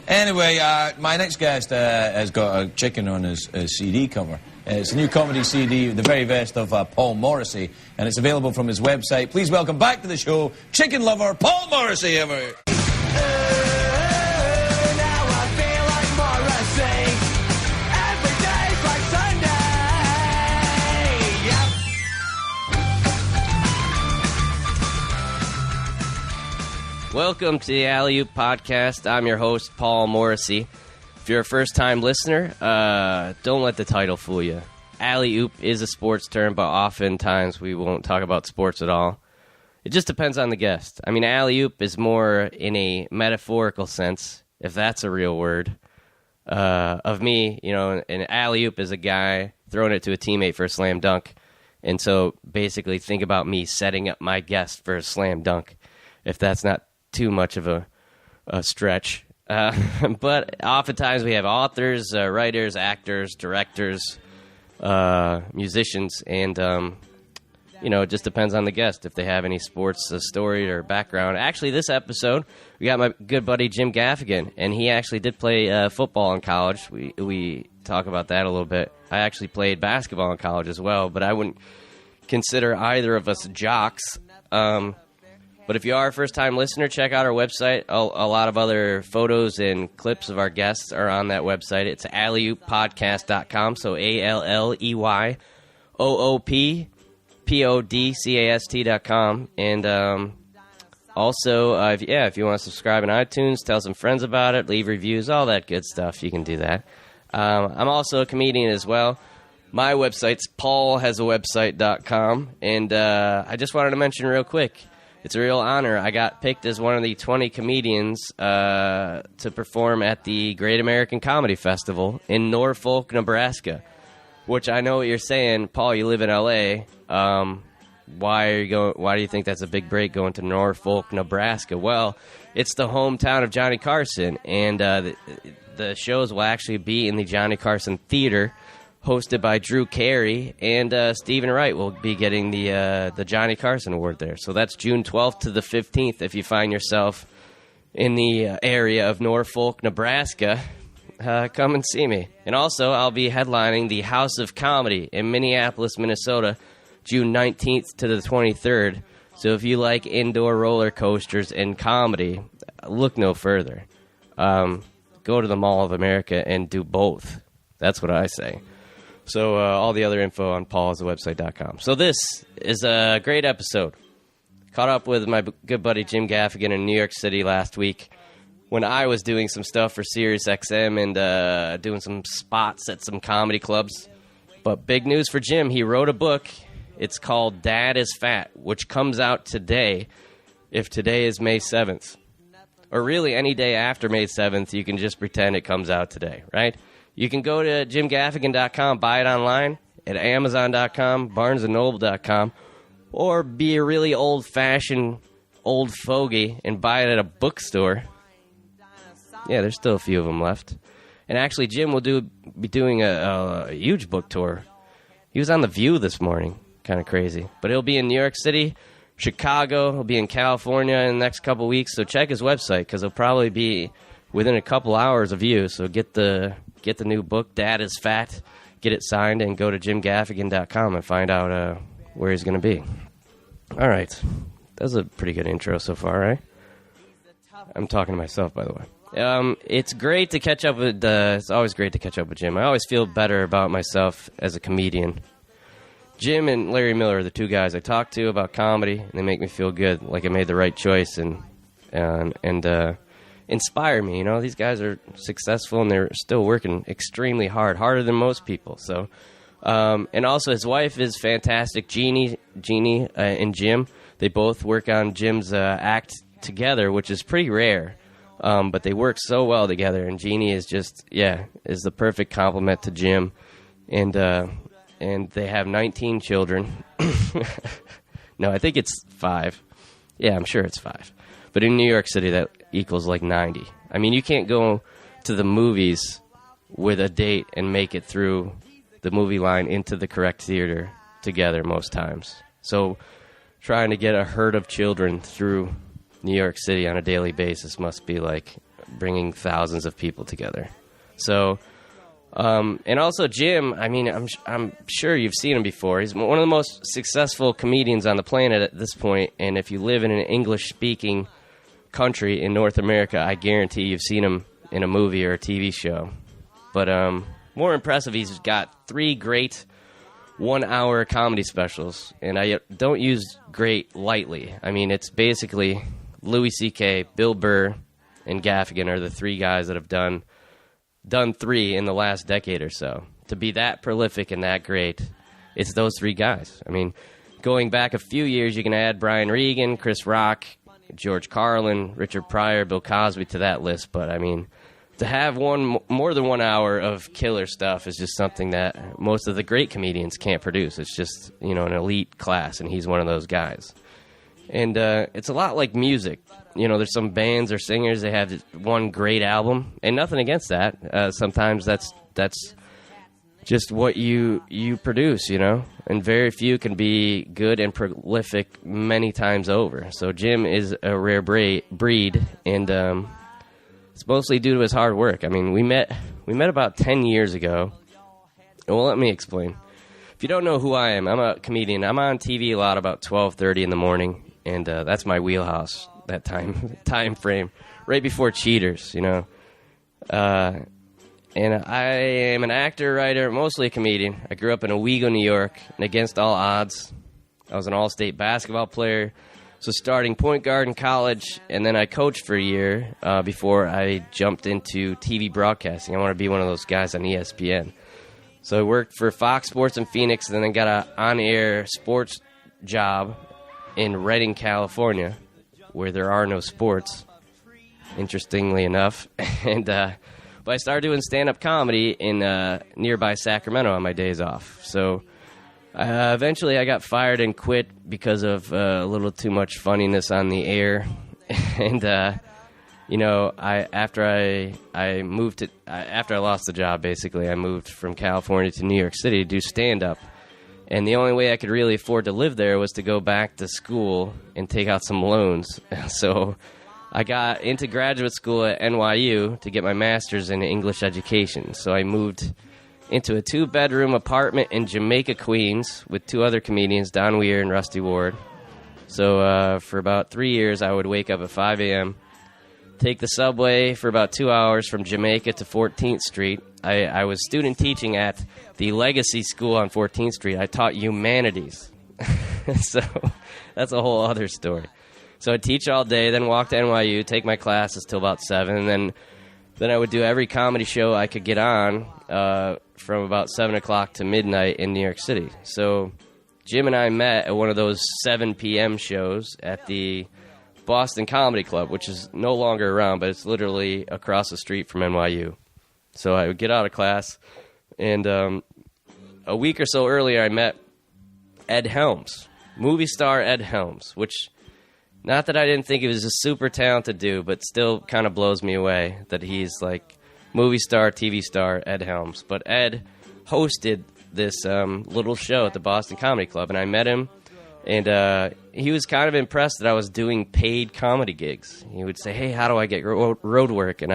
Anyway, my next guest has got a chicken on his CD cover. It's a new comedy CD, the very best of Paul Morrissey, and it's available from his website. Please welcome back to the show, chicken lover Paul Morrissey. Welcome to the Alley Oop Podcast. I'm your host, Paul Morrissey. If you're a first-time listener, don't let the title fool you. Alley Oop is a sports term, but oftentimes we won't talk about sports at all. It just depends on the guest. I mean, alley oop is more in a metaphorical sense, if that's a real word, of me. You know, an alley oop is a guy throwing it to a teammate for a slam dunk. And so basically think about me setting up my guest for a slam dunk, if that's not too much of a stretch. But oftentimes we have authors, writers, actors, directors, musicians, and, it just depends on the guest if they have any sports story or background. Actually, this episode, we got my good buddy Jim Gaffigan, and he actually did play football in college. We talk about that a little bit. I actually played basketball in college as well, but I wouldn't consider either of us jocks. But if you are a first-time listener, check out our website. A lot of other photos and clips of our guests are on that website. It's alleyooppodcast.com, so ALLEYOOPPODCAST.com. And also, if you want to subscribe on iTunes, tell some friends about it, leave reviews, all that good stuff, you can do that. I'm also a comedian as well. My website's paulhasawebsite.com. And I just wanted to mention real quick, it's a real honor. I got picked as one of the 20 comedians to perform at the Great American Comedy Festival in Norfolk, Nebraska. Which I know what you're saying, Paul. You live in L.A. Why do you think that's a big break going to Norfolk, Nebraska? Well, it's the hometown of Johnny Carson, and the shows will actually be in the Johnny Carson Theater, hosted by Drew Carey, and Stephen Wright will be getting the Johnny Carson Award there. So that's June 12th to the 15th if you find yourself in the area of Norfolk, Nebraska. Come and see me. And also, I'll be headlining the House of Comedy in Minneapolis, Minnesota, June 19th to the 23rd. So if you like indoor roller coasters and comedy, look no further. Go to the Mall of America and do both. That's what I say. So all the other info on paulhasawebsite.com. So this is a great episode. Caught up with my good buddy Jim Gaffigan in New York City last week when I was doing some stuff for Sirius XM and doing some spots at some comedy clubs. But big news for Jim, he wrote a book. It's called Dad is Fat, which comes out today, if today is May 7th. Or really any day after May 7th, you can just pretend it comes out today, right? You can go to jimgaffigan.com, buy it online, at amazon.com, barnesandnoble.com, or be a really old-fashioned old fogey and buy it at a bookstore. Yeah, there's still a few of them left. And actually, Jim will be doing a huge book tour. He was on The View this morning. Kind of crazy. But he'll be in New York City, Chicago. He'll be in California in the next couple weeks. So check his website, because he'll probably be within a couple hours of you. So get the new book, Dad is Fat, get it signed, and go to jimgaffigan.com and find out where he's going to be. All right. That was a pretty good intro so far, right? I'm talking to myself, by the way. It's great to catch up with, it's always great to catch up with Jim. I always feel better about myself as a comedian. Jim and Larry Miller are the two guys I talk to about comedy, and they make me feel good, like I made the right choice, and inspire me. You know, these guys are successful and they're still working extremely hard, harder than most people. So, and also his wife is fantastic, Jeannie and Jim. They both work on Jim's act together, which is pretty rare. But they work so well together, and Jeannie is just, is the perfect complement to Jim. And they have 19 children. No, I think it's 5. Yeah, I'm sure it's 5. But in New York City, that equals like 90. I mean, you can't go to the movies with a date and make it through the movie line into the correct theater together most times. So trying to get a herd of children through New York City on a daily basis must be like bringing thousands of people together. So, and also Jim, I mean, I'm sure you've seen him before. He's one of the most successful comedians on the planet at this point, and if you live in an English-speaking country in North America, I guarantee you've seen him in a movie or a TV show. But more impressive, he's got 3 great 1-hour comedy specials, and I don't use great lightly. I mean, it's basically Louis C.K., Bill Burr, and Gaffigan are the 3 guys that have done 3 in the last decade or so. To be that prolific and that great, it's those 3 guys. I mean, going back a few years, you can add Brian Regan, Chris Rock, George Carlin, Richard Pryor, Bill Cosby to that list, but I mean, to have more than 1 hour of killer stuff is just something that most of the great comedians can't produce. It's just, an elite class, and he's one of those guys. And it's a lot like music. There's some bands or singers, they have one great album, and nothing against that. Sometimes that's just what you produce, and very few can be good and prolific many times over. So Jim is a rare breed, and it's mostly due to his hard work. I mean, we met about 10 years ago. Well, let me explain. If you don't know who I am, I'm a comedian. I'm on TV a lot about 12:30 in the morning, and that's my wheelhouse, that time frame, right before Cheaters, And I am an actor, writer, mostly a comedian. I grew up in Owego, New York, and against all odds, I was an all-state basketball player. So starting point guard in college, and then I coached for a year before I jumped into TV broadcasting. I want to be one of those guys on ESPN. So I worked for Fox Sports in Phoenix, and then got an on-air sports job in Redding, California, where there are no sports, interestingly enough. And but I started doing stand-up comedy in nearby Sacramento on my days off. So eventually I got fired and quit because of a little too much funniness on the air. And, after I lost the job, basically, I moved from California to New York City to do stand-up. And the only way I could really afford to live there was to go back to school and take out some loans. So I got into graduate school at NYU to get my master's in English education. So I moved into a 2-bedroom apartment in Jamaica, Queens, with 2 other comedians, Don Weir and Rusty Ward. So for about 3 years, I would wake up at 5 a.m., take the subway for about 2 hours from Jamaica to 14th Street. I was student teaching at the Legacy School on 14th Street. I taught humanities. So that's a whole other story. So I'd teach all day, then walk to NYU, take my classes till about 7, and then I would do every comedy show I could get on from about 7 o'clock to midnight in New York City. So Jim and I met at one of those 7 p.m. shows at the Boston Comedy Club, which is no longer around, but it's literally across the street from NYU. So I would get out of class, and a week or so earlier I met Ed Helms, movie star Ed Helms, which, not that I didn't think he was a super talented dude, but still kind of blows me away that he's like movie star, TV star Ed Helms. But Ed hosted this little show at the Boston Comedy Club, and I met him, and he was kind of impressed that I was doing paid comedy gigs. He would say, "Hey, how do I get road work?" And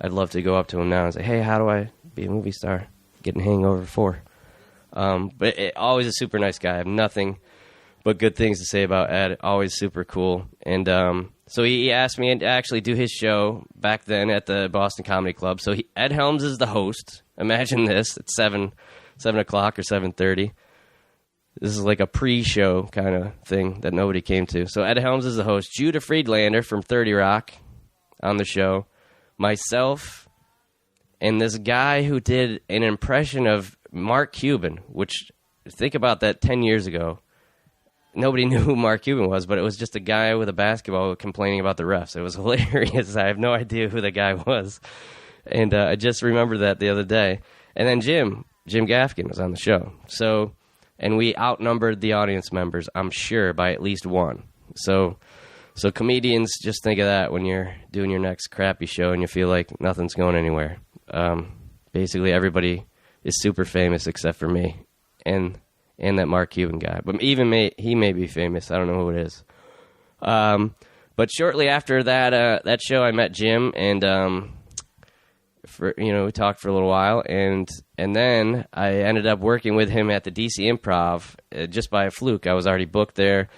I'd love to go up to him now and say, "Hey, how do I be a movie star? Getting Hangover 4." But always a super nice guy. I have nothing but good things to say about Ed. Always super cool. And so he asked me to actually do his show back then at the Boston Comedy Club. So Ed Helms is the host. Imagine this. It's 7 o'clock or 7:30. This is like a pre-show kind of thing that nobody came to. So Ed Helms is the host. Judah Friedlander from 30 Rock on the show. Myself, and this guy who did an impression of Mark Cuban, which, think about that 10 years ago. Nobody knew who Mark Cuban was, but it was just a guy with a basketball complaining about the refs. It was hilarious. I have no idea who the guy was. And I just remembered that the other day. And then Jim Gaffigan was on the show. So, and we outnumbered the audience members, I'm sure, by at least 1. So comedians, just think of that when you're doing your next crappy show and you feel like nothing's going anywhere. Basically, everybody is super famous except for me and that Mark Cuban guy. But even he may be famous. I don't know who it is. But shortly after that show, I met Jim, and we talked for a little while, and then I ended up working with him at the DC Improv just by a fluke. I was already booked there,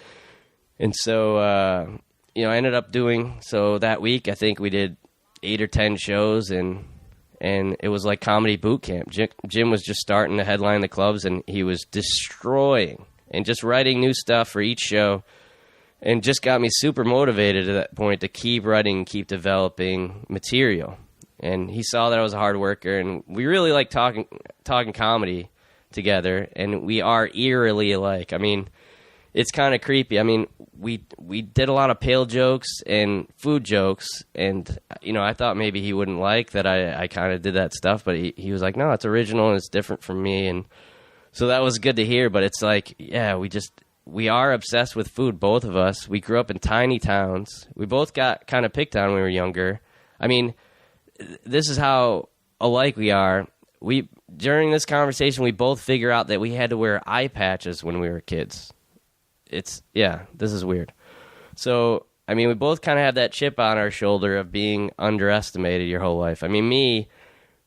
and so I ended up doing so that week. I think we did 8 or 10 shows, and it was like comedy boot camp. Jim was just starting to headline the clubs, and he was destroying and just writing new stuff for each show, and just got me super motivated at that point to keep writing, keep developing material. And he saw that I was a hard worker, and we really like talking comedy together, and we are eerily alike. I mean, it's kind of creepy. I mean, we did a lot of pale jokes and food jokes, and I thought maybe he wouldn't like that I kind of did that stuff, but he was like, no, it's original and it's different from me, and so that was good to hear. But it's like, yeah, we are obsessed with food, both of us. We grew up in tiny towns. We both got kind of picked on when we were younger. I mean, this is how alike we are. During this conversation, we both figure out that we had to wear eye patches when we were kids. This is weird. So, I mean, we both kind of have that chip on our shoulder of being underestimated your whole life. I mean, me,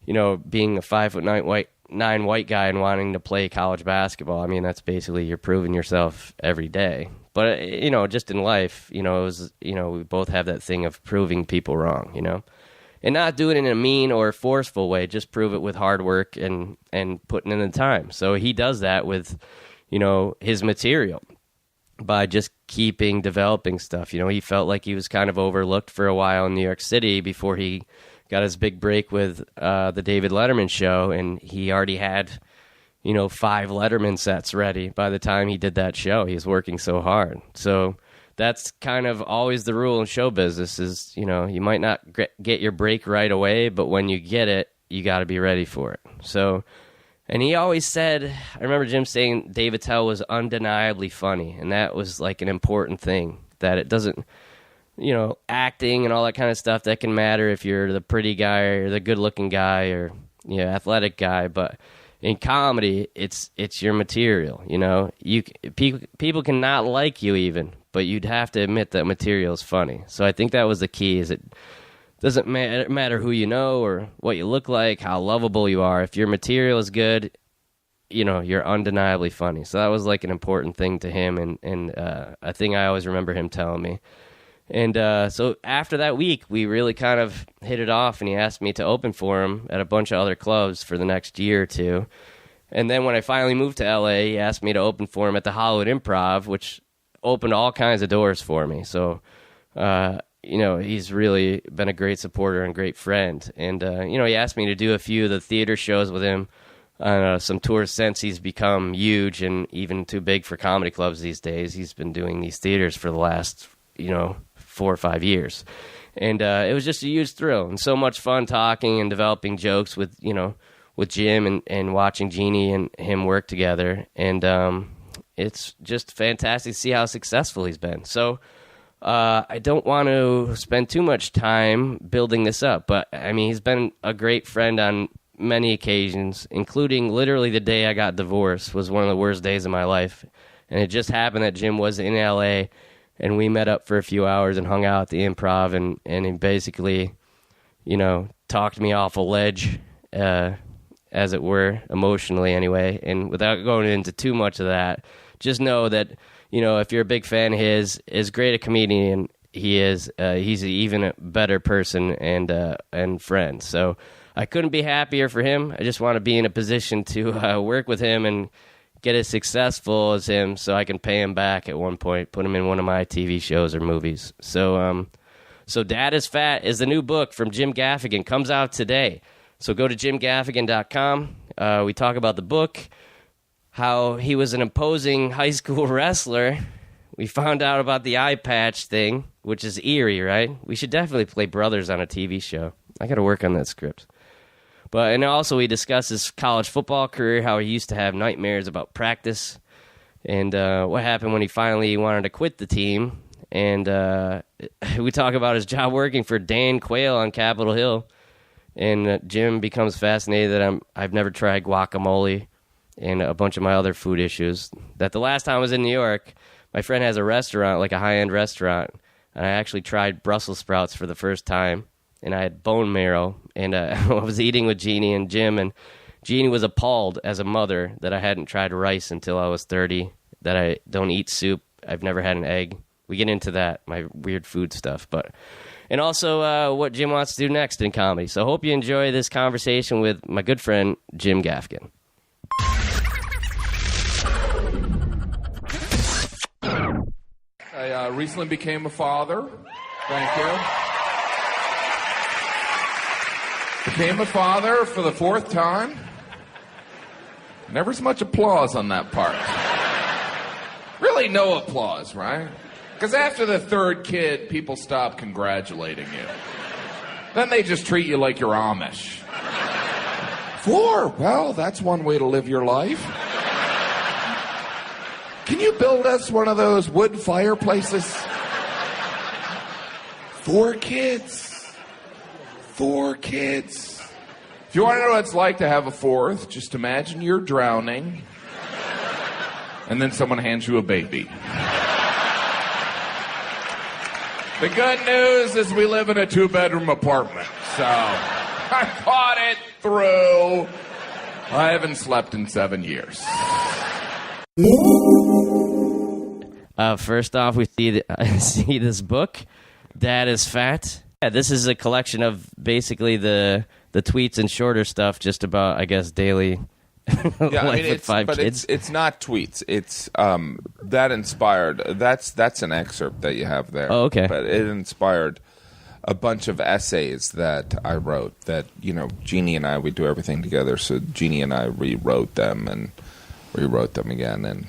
being a 5'9" white guy and wanting to play college basketball, I mean, that's basically you're proving yourself every day. But, just in life, it was, we both have that thing of proving people wrong, and not do it in a mean or forceful way, just prove it with hard work and putting in the time. So he does that with, his material by just developing stuff. He felt like he was kind of overlooked for a while in New York City before he got his big break with the David Letterman show, and he already had, 5 Letterman sets ready by the time he did that show. He was working so hard. So that's kind of always the rule in show business is, you might not get your break right away, but when you get it, you got to be ready for it. So, and he always said, I remember Jim saying Dave Attell was undeniably funny, and that was like an important thing, that it doesn't, acting and all that kind of stuff, that can matter if you're the pretty guy or the good-looking guy or, athletic guy, but in comedy, it's your material, people cannot like you even, but you'd have to admit that material is funny. So I think that was the key, is it doesn't matter who you know or what you look like, how lovable you are. If your material is good, you're undeniably funny. So that was like an important thing to him, and a thing I always remember him telling me. And so after that week, we really kind of hit it off, and he asked me to open for him at a bunch of other clubs for the next year or two. And then when I finally moved to L.A., he asked me to open for him at the Hollywood Improv, which opened all kinds of doors for me. So, he's really been a great supporter and great friend. And, he asked me to do a few of the theater shows with him on some tours since he's become huge and even too big for comedy clubs these days. He's been doing these theaters for the last, 4 or 5 years. And it was just a huge thrill and so much fun talking and developing jokes with Jim and watching Jeannie and him work together. And it's just fantastic to see how successful he's been. So I don't want to spend too much time building this up, but I mean, he's been a great friend on many occasions, including literally the day I got divorced was one of the worst days of my life. And it just happened that Jim was in LA, and we met up for a few hours and hung out at the Improv, and he basically, talked me off a ledge, as it were, emotionally anyway. And without going into too much of that, just know that, if you're a big fan of his, as great a comedian he is, he's even a better person and friend. So I couldn't be happier for him. I just want to be in a position to work with him and get as successful as him so I can pay him back at one point, put him in one of my TV shows or movies. So Dad is Fat is the new book from Jim Gaffigan. Comes out today. So go to jimgaffigan.com. We talk about the book, how he was an imposing high school wrestler. We found out about the eye patch thing, which is eerie, right? We should definitely play brothers on a TV show. I got to work on that script. And also we discuss his college football career, how he used to have nightmares about practice, and what happened when he finally wanted to quit the team. And we talk about his job working for Dan Quayle on Capitol Hill. And Jim becomes fascinated that I've never tried guacamole and a bunch of my other food issues. That the last time I was in New York, my friend has a restaurant, like a high-end restaurant, and I actually tried Brussels sprouts for the first time, and I had bone marrow, and I was eating with Jeannie and Jim, and Jeannie was appalled as a mother that I hadn't tried rice until I was 30, that I don't eat soup, I've never had an egg. We get into that, my weird food stuff, and also what Jim wants to do next in comedy. So I hope you enjoy this conversation with my good friend, Jim Gaffigan. I recently became a father. Thank you. Became a father for the 4th time. Never as much applause on that part. Really no applause, right? Because after the 3rd kid, people stop congratulating you. Then they just treat you like you're Amish. 4? Well, that's one way to live your life. Can you build us one of those wood fireplaces? 4 kids. 4 kids. If you want to know what it's like to have a 4th, just imagine you're drowning, and then someone hands you a baby. The good news is we live in a 2-bedroom apartment, so I thought it through. I haven't slept in 7 years. First off, we see this book, Dad is Fat. Yeah, this is a collection of basically the tweets and shorter stuff just about, I guess, daily life with 5 kids. It's not tweets. It's that inspired. That's an excerpt that you have there. Oh, okay. But it inspired a bunch of essays that I wrote that, Jeannie and I, we do everything together, so Jeannie and I rewrote them and rewrote them again, and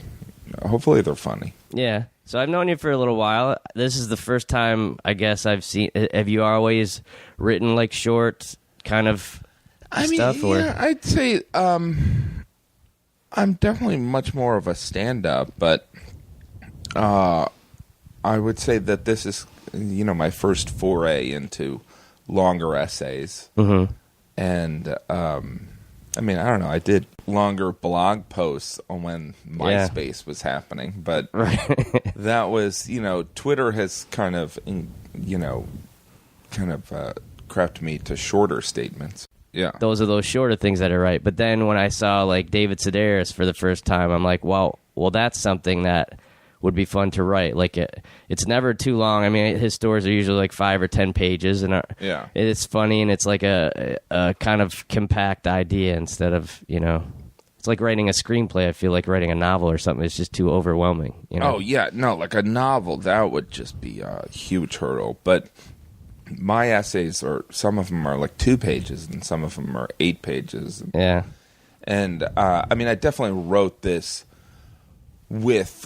hopefully they're funny. Yeah. So I've known you for a little while. This is the first time, I guess, I've seen... Have you always written, like, short kind of stuff? Yeah, I'd say I'm definitely much more of a stand-up, but I would say that this is, my first foray into longer essays. Mm-hmm. And, I don't know. I did longer blog posts on when MySpace was happening, but that was, Twitter has kind of crept me to shorter statements. Yeah. Those are those shorter things that are right. But then when I saw, like, David Sedaris for the first time, I'm like, well, that's something that would be fun to write. Like, it's never too long. I mean, his stories are usually like 5 or 10 pages, and it's funny, and it's like a kind of compact idea instead of, it's like writing a screenplay. I feel like writing a novel or something is just too overwhelming. Oh, yeah. No, like a novel, that would just be a huge hurdle. But my essays some of them are like 2 pages, and some of them are 8 pages. Yeah. And, I definitely wrote this with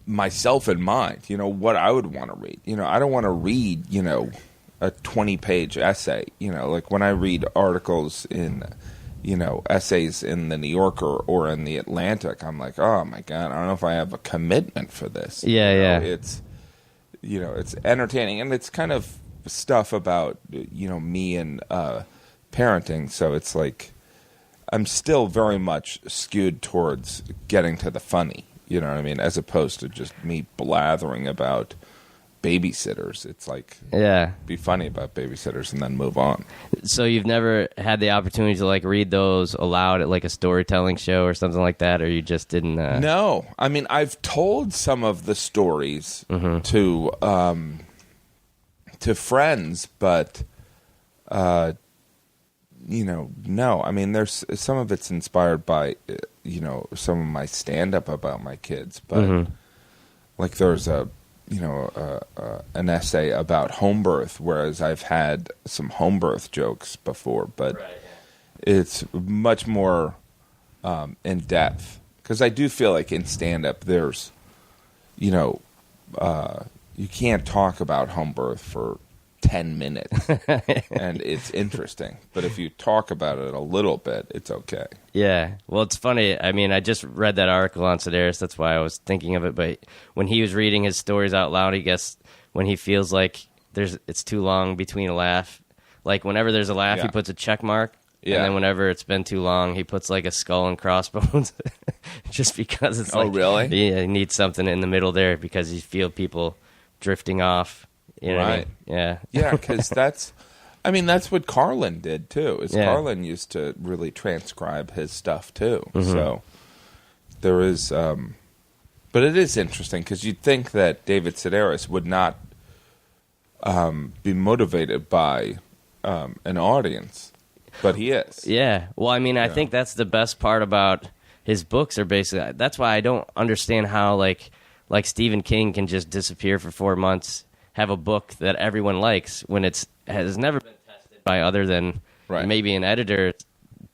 myself in mind, what I would want to read. I don't want to read, a 20-page essay. Like when I read articles in, essays in the New Yorker or in the Atlantic, I'm like, oh my God, I don't know if I have a commitment for this. Yeah. It's, it's entertaining, and it's kind of stuff about, me and parenting. So it's like, I'm still very much skewed towards getting to the funny. You know what I mean? As opposed to just me blathering about babysitters. It's like, be funny about babysitters and then move on. So you've never had the opportunity to, like, read those aloud at, like, a storytelling show or something like that, or you just didn't? No. I've told some of the stories to friends, but, no. There's some of it's inspired by, some of my stand-up about my kids, but like there's an essay about home birth, whereas I've had some home birth jokes before, but it's much more in depth, because I do feel like in stand-up there's, you can't talk about home birth for 10 minutes, and it's interesting. But if you talk about it a little bit, it's okay. Yeah. Well, it's funny. I just read that article on Sedaris. That's why I was thinking of it. But when he was reading his stories out loud, I guess when he feels like it's too long between a laugh, like whenever there's a laugh, he puts a check mark. Yeah. And then whenever it's been too long, he puts like a skull and crossbones, just because it's like, oh, really? Yeah, he needs something in the middle there, because you feel people drifting off. You know what I mean? Yeah. Yeah, because that's what Carlin did, too. Yeah. Carlin used to really transcribe his stuff, too. So there is... but it is interesting, because you'd think that David Sedaris would not be motivated by an audience, but he is. Yeah. Well, I mean, I think that's the best part about his books are basically... That's why I don't understand how, like Stephen King can just disappear for 4 months, have a book that everyone likes when has never been tested by other than maybe an editor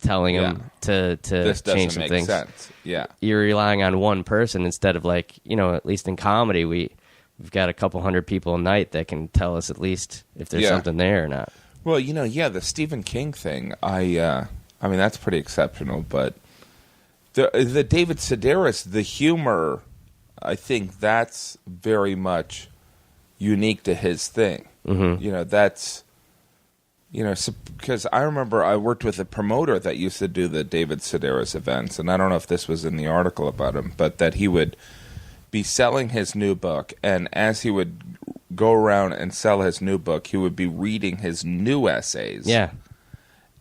telling him to this change some things. Sense. Yeah. You're relying on one person instead of at least in comedy, we've got a couple hundred people a night that can tell us at least if there's something there or not. Well, the Stephen King thing, I mean, that's pretty exceptional, but the David Sedaris, the humor, I think that's very much unique to his thing. That's, because I remember I worked with a promoter that used to do the David Sedaris events, and I don't know if this was in the article about him, but that he would be selling his new book, and as he would go around and sell his new book, he would be reading his new essays. Yeah.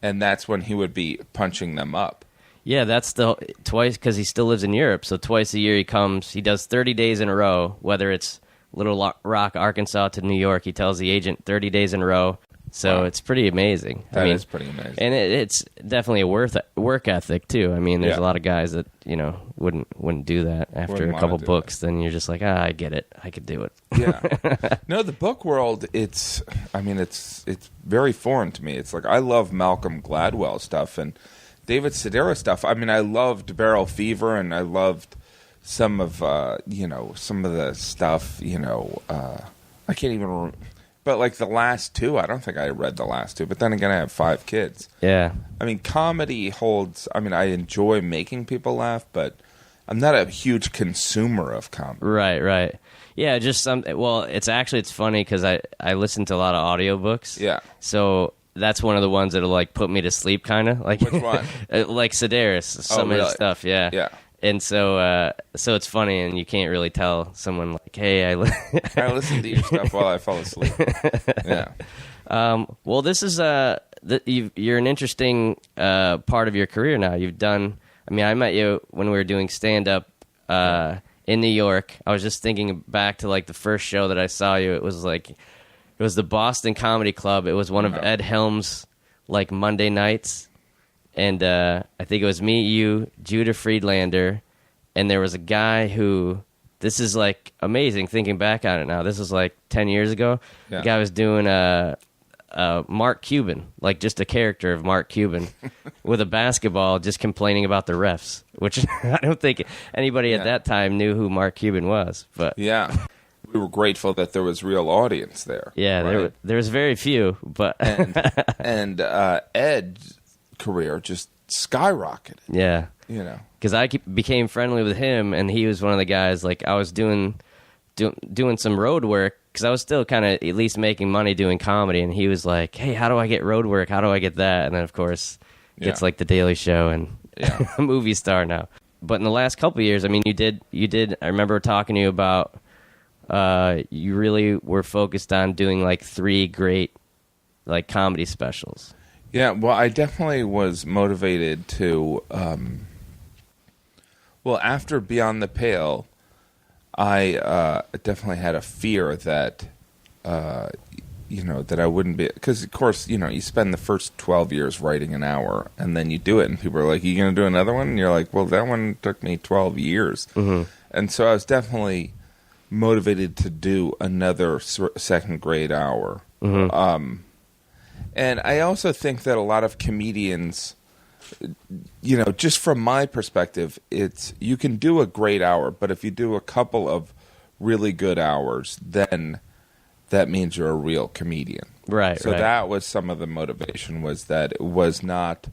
And that's when he would be punching them up. Yeah, that's twice, because he still lives in Europe, so twice a year he comes. He does 30 days in a row, whether it's Little Rock, Arkansas to New York. He tells the agent 30 days in a row. So it's pretty amazing. That is pretty amazing. And it's definitely a work ethic, too. I mean, there's a lot of guys that, wouldn't do that after a couple books. Then you're just like, I get it. I could do it. Yeah. No, the book world, it's very foreign to me. It's like I love Malcolm Gladwell stuff and David Sedaris stuff. I mean, I loved Barrel Fever, and I loved some of the stuff, I can't even remember. But like the last two, I don't think I read the last two. But then again, I have 5 kids. Yeah. I mean, comedy holds... I mean, I enjoy making people laugh, but I'm not a huge consumer of comedy. Right. Yeah, just some... Well, it's funny because I listen to a lot of audiobooks. Yeah. So that's one of the ones that'll like put me to sleep, kind of. Like, which one? Like Sedaris, some of his stuff, yeah. Yeah. And so it's funny, and you can't really tell someone like, "Hey, I listen to your stuff while I fall asleep." Yeah. Well, this is you're an interesting part of your career now. You've done. I mean, I met you when we were doing stand up in New York. I was just thinking back to like the first show that I saw you. It was the Boston Comedy Club. It was one of Ed Helms' like Monday nights. And I think it was me, you, Judah Friedlander, and there was a guy who, this is like amazing thinking back on it now. This was like 10 years ago. Yeah. The guy was doing Mark Cuban, like just a character of Mark Cuban with a basketball just complaining about the refs, which I don't think anybody at that time knew who Mark Cuban was. But yeah. We were grateful that there was real audience there. Yeah, right? there was very few. But and Ed's career just skyrocketed. Yeah. Because I became friendly with him, and he was one of the guys, like, I was doing some road work, because I was still kind of at least making money doing comedy, and he was like, hey, how do I get road work? How do I get that? And then, of course, gets, like, The Daily Show and a movie star now. But in the last couple of years, I mean, you did, I remember talking to you about, you really were focused on doing, like, 3 great, like, comedy specials. Yeah, well, I definitely was motivated to, after Beyond the Pale, I definitely had a fear that, that I wouldn't be, because, of course, you spend the first 12 years writing an hour, and then you do it, and people are like, you going to do another one? And you're like, well, that one took me 12 years. Mm-hmm. And so I was definitely motivated to do another second grade hour. Mm-hmm. And I also think that a lot of comedians, just from my perspective, you can do a great hour, but if you do a couple of really good hours, then that means you're a real comedian. Right. So that was some of the motivation, was that it was not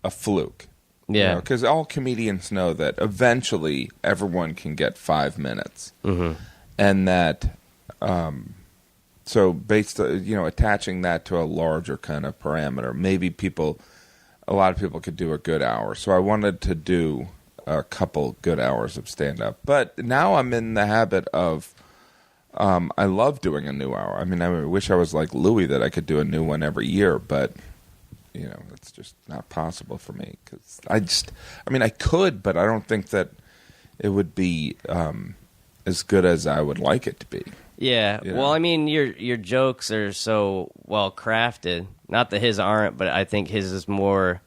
a fluke. Yeah. Because all comedians know that eventually everyone can get 5 minutes. Mm-hmm. And that... So based, attaching that to a larger kind of parameter, maybe a lot of people could do a good hour. So I wanted to do a couple good hours of stand-up. But now I'm in the habit of I love doing a new hour. I mean, I wish I was like Louis that I could do a new one every year, but it's just not possible for me because I could, but I don't think that it would be as good as I would like it to be. Yeah. Well, I mean, your jokes are so well crafted. Not that his aren't, but I think his is more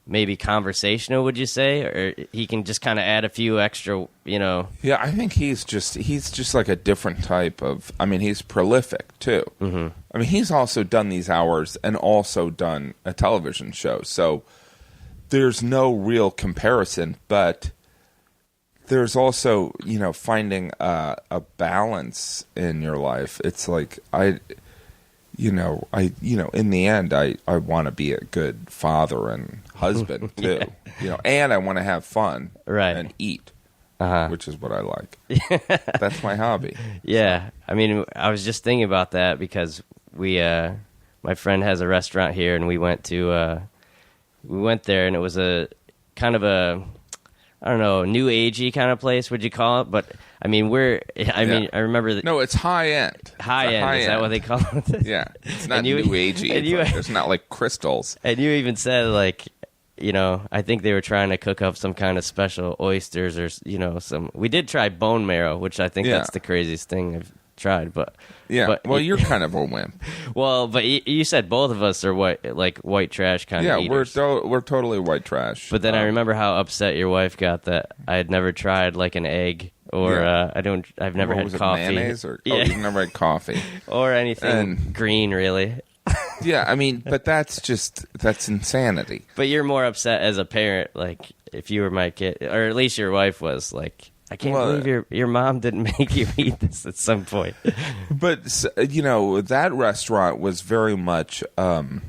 maybe conversational, would you say? Or he can just kind of add a few extra, Yeah, I think he's just like a different type of... I mean, he's prolific, too. Mm-hmm. I mean, he's also done these hours and also done a television show. So there's no real comparison, but there's also, finding a balance in your life. It's like in the end, I want to be a good father and husband too. And I want to have fun and eat, which is what I like. That's my hobby. Yeah, I mean, I was just thinking about that because my friend has a restaurant here, and we went there, and it was a kind of a, I don't know, new agey kind of place, would you call it? But I mean, I remember that. No, it's high end. High end, is that what they call it? Yeah, it's not new agey. It's not like crystals. And you even said like, I think they were trying to cook up some kind of special oysters or some. We did try bone marrow, which I think that's the craziest thing I've tried. But well, you're kind of a wimp. Well, but you said both of us are white trash kind of eaters. Yeah, we're totally white trash. But then I remember how upset your wife got that I had never tried like an egg or I've never had coffee. Mayonnaise you've never had coffee or anything green really. Yeah, I mean, but that's insanity. But you're more upset as a parent, like if you were my kid, or at least your wife was like, I can't believe your mom didn't make you eat this at some point. But that restaurant was very much. I'm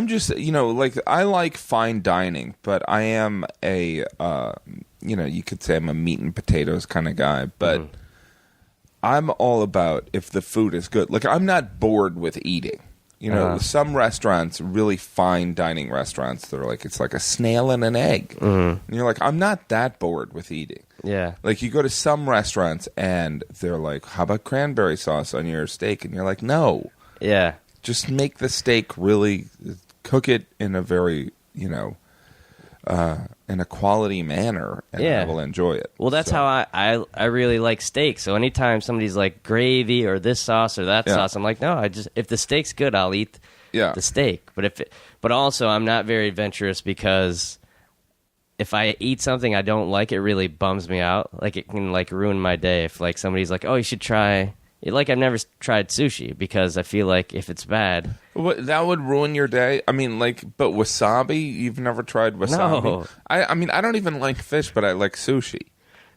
just like I like fine dining, but I am a you could say I'm a meat and potatoes kind of guy, but. Mm-hmm. I'm all about if the food is good. Like, I'm not bored with eating. Some restaurants, really fine dining restaurants, they're like, it's like a snail and an egg. Mm-hmm. And you're like, I'm not that bored with eating. Yeah. Like, you go to some restaurants and they're like, how about cranberry sauce on your steak? And you're like, no. Yeah. Just make the steak really, cook it in a very, in a quality manner, and I will enjoy it. Well, that's how I really like steak. So anytime somebody's like gravy or this sauce or that sauce, I'm like, no, if the steak's good, I'll eat the steak. But also I'm not very adventurous because if I eat something I don't like, it really bums me out. Like it can like ruin my day. If like somebody's like, oh, you should try. Like I've never tried sushi because I feel like if it's bad... that would ruin your day? I mean, but wasabi? You've never tried wasabi? No. I mean, I don't even like fish, but I like sushi.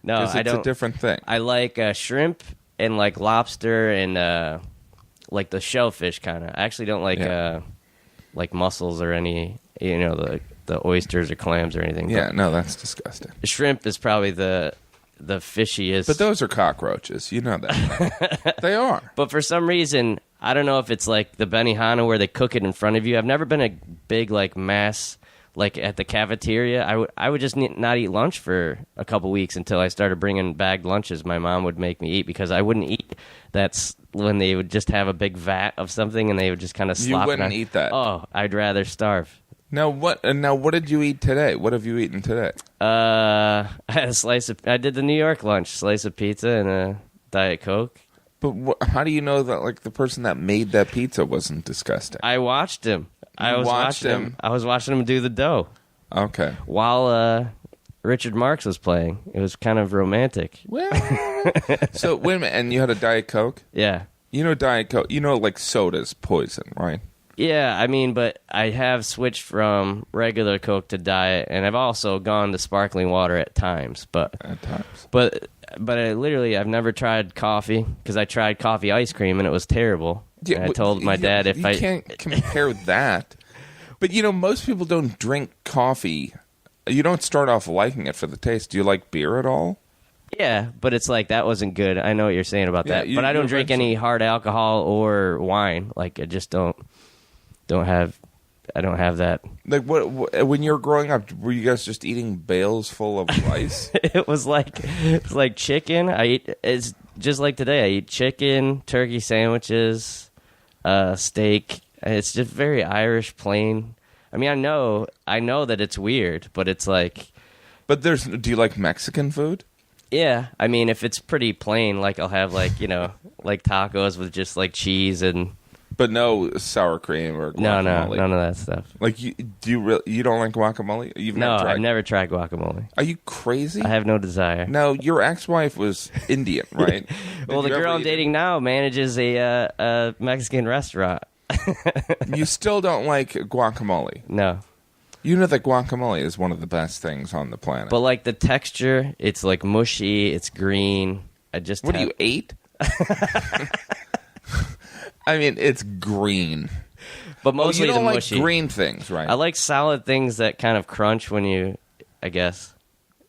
No, I don't. It's a different thing. I like shrimp and like lobster and like the shellfish kind of. I actually don't like mussels or any, the oysters or clams or anything. Yeah, no, that's disgusting. Shrimp is probably the fishiest. But those are cockroaches. You know that. They are. But for some reason, I don't know if it's like the Benihana where they cook it in front of you. I've never been a big like mass like at the cafeteria. I would just not eat lunch for a couple weeks until I started bringing bagged lunches my mom would make me eat because I wouldn't eat. That's when they would just have a big vat of something and they would just kind of slop. You wouldn't eat that. Oh, I'd rather starve. Now what did you eat today? What have you eaten today? I had I did the New York lunch, slice of pizza and a Diet Coke. But how do you know that like the person that made that pizza wasn't disgusting? I watched him. I was watching him do the dough. Okay. While Richard Marx was playing. It was kind of romantic. Well, so wait a minute, and you had a Diet Coke? Yeah. Diet Coke, like soda's poison, right? Yeah, I mean, but I have switched from regular Coke to Diet, and I've also gone to sparkling water at times. But I've never tried coffee because I tried coffee ice cream and it was terrible. Yeah, and I told my dad you can't compare that. But most people don't drink coffee. You don't start off liking it for the taste. Do you like beer at all? Yeah, but it's like that wasn't good. I know what you're saying about that. But I don't drink any hard alcohol or wine. Like I just don't have that. Like what when you were growing up, were you guys just eating bales full of rice? It's like chicken. just like today, I eat chicken, turkey sandwiches, steak. It's just very Irish, plain. I mean, I know that it's weird, but it's like... But do you like Mexican food? Yeah, I mean, if it's pretty plain, like I'll have like like tacos with just like cheese and. But no sour cream or guacamole. No, none of that stuff. Like you don't like guacamole? I've never tried guacamole. Are you crazy? I have no desire. No, your ex-wife was Indian, right? Well, the girl I'm dating now manages a Mexican restaurant. You still don't like guacamole? No. You know that guacamole is one of the best things on the planet. But like the texture, it's like mushy, it's green. What do you eat? I mean, it's green. But mostly you don't like mushy. Green things, right? I like solid things that kind of crunch when you, I guess.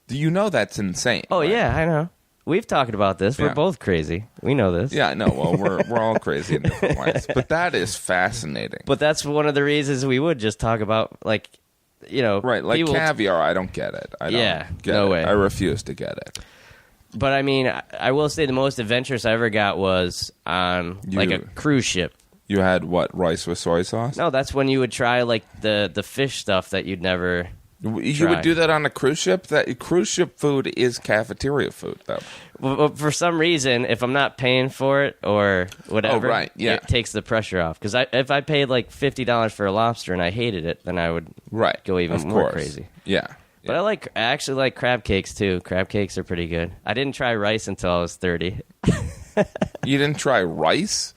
You know that's insane. Oh, right? yeah, I know. We've talked about this. Yeah. We're both crazy. We know this. Yeah, I know. Well, we're all crazy in different ways. But that is fascinating. But that's one of the reasons we would just talk about, like, right, like caviar, I don't get it. I don't get it. Way. I refuse to get it. But I mean, I will say the most adventurous I ever got was on like a cruise ship. You had what, rice with soy sauce? No, that's when you would try like the fish stuff that you'd never. You would do that on a cruise ship? That cruise ship food is cafeteria food, though. Well, for some reason, if I'm not paying for it or whatever, it takes the pressure off. Because if I paid like $50 for a lobster and I hated it, then I would go even more crazy. Yeah. But I actually like crab cakes too. Crab cakes are pretty good. I didn't try rice until I was 30. You didn't try rice?